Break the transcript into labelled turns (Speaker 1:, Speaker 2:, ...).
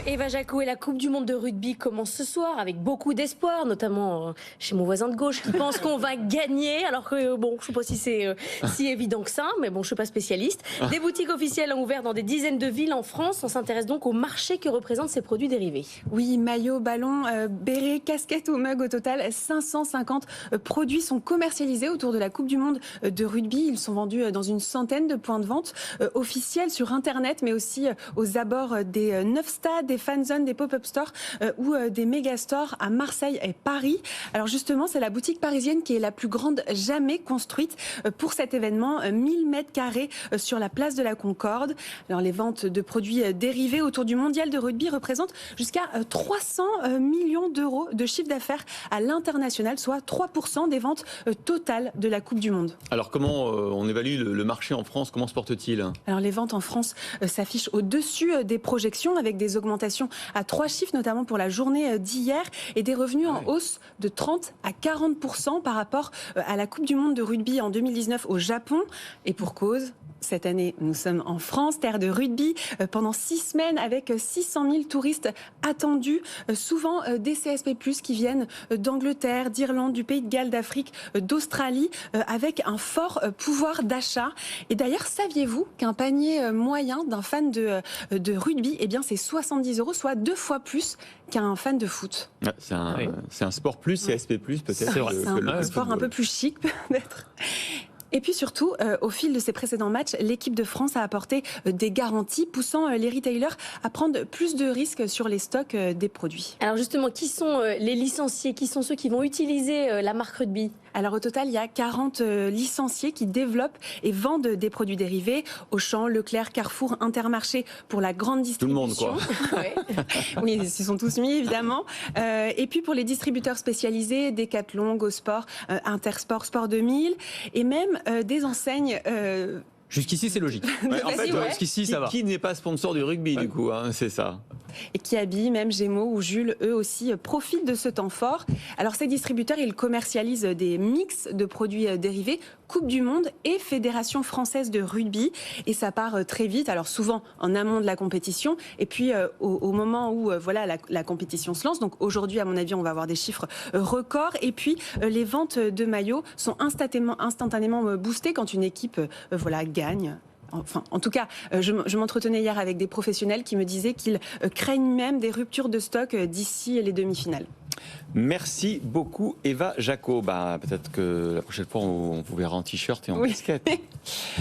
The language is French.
Speaker 1: Eva Jaco, et la Coupe du Monde de rugby commence ce soir avec beaucoup d'espoir, notamment chez mon voisin de gauche qui pense qu'on va gagner, alors que bon, je ne sais pas si c'est si évident que ça, mais bon, je ne suis pas spécialiste. Des boutiques officielles ont ouvert dans des dizaines de villes en France. On s'intéresse donc au marché que représentent ces produits dérivés.
Speaker 2: Oui, maillots, ballons, bérets, casquettes ou mugs, au total 550 produits sont commercialisés autour de la Coupe du Monde de rugby. Ils sont vendus dans une centaine de points de vente officiels sur Internet, mais aussi aux abords des 9 stades, des fan zones, des pop-up stores ou des méga stores à Marseille et Paris. Alors justement, c'est la boutique parisienne qui est la plus grande jamais construite pour cet événement, 1000 mètres carrés sur la place de la Concorde. Alors les ventes de produits dérivés autour du mondial de rugby représentent jusqu'à 300 millions d'euros de chiffre d'affaires à l'international, soit 3% des ventes totales de la Coupe du Monde.
Speaker 3: Alors comment on évalue le marché en France? Comment se porte-t-il?
Speaker 2: Alors les ventes en France s'affichent au-dessus des projections, avec des augmentations à 3 chiffres, notamment pour la journée d'hier, et des revenus en hausse de 30 à 40% par rapport à la Coupe du Monde de rugby en 2019 au Japon. Et pour cause, cette année, nous sommes en France, terre de rugby, pendant 6 semaines avec 600 000 touristes attendus, souvent des CSP+, qui viennent d'Angleterre, d'Irlande, du Pays de Galles, d'Afrique, d'Australie, avec un fort pouvoir d'achat. Et d'ailleurs, saviez-vous qu'un panier moyen d'un fan de rugby, eh bien, c'est 70 €, soit 2 fois plus qu'un fan de foot.
Speaker 3: C'est un sport plus, CSP+, peut-être.
Speaker 2: C'est un sport un peu plus chic, peut-être. Et puis surtout, au fil de ces précédents matchs, l'équipe de France a apporté des garanties, poussant les retailers à prendre plus de risques sur les stocks des produits.
Speaker 1: Alors justement, qui sont les licenciés? Qui sont ceux qui vont utiliser la marque rugby?
Speaker 2: Alors au total, il y a 40 licenciés qui développent et vendent des produits dérivés. Auchan, Leclerc, Carrefour, Intermarché pour la grande distribution.
Speaker 3: Tout le monde, quoi.
Speaker 2: Ouais. Oui, ils s'y sont tous mis, évidemment. Et puis pour les distributeurs spécialisés, Decathlon, Go Sport, Intersport, Sport 2000, et même des enseignes...
Speaker 4: Jusqu'ici, c'est logique.
Speaker 3: En fait,
Speaker 4: jusqu'ici, ça va.
Speaker 3: Qui n'est pas sponsor du rugby, du coup, hein, c'est ça.
Speaker 2: Et qui habillent, même Gémeaux ou Jules, eux aussi, profitent de ce temps fort. Alors ces distributeurs, ils commercialisent des mix de produits dérivés, Coupe du Monde et Fédération française de rugby. Et ça part très vite, alors souvent en amont de la compétition, et puis au moment où voilà, la compétition se lance. Donc aujourd'hui, à mon avis, on va avoir des chiffres records. Et puis les ventes de maillots sont instantanément boostées quand une équipe voilà, gagne. Enfin, en tout cas, je m'entretenais hier avec des professionnels qui me disaient qu'ils craignent même des ruptures de stock d'ici les demi-finales.
Speaker 3: Merci beaucoup, Eva Jaco. Peut-être que la prochaine fois, on vous verra en t-shirt et en basket.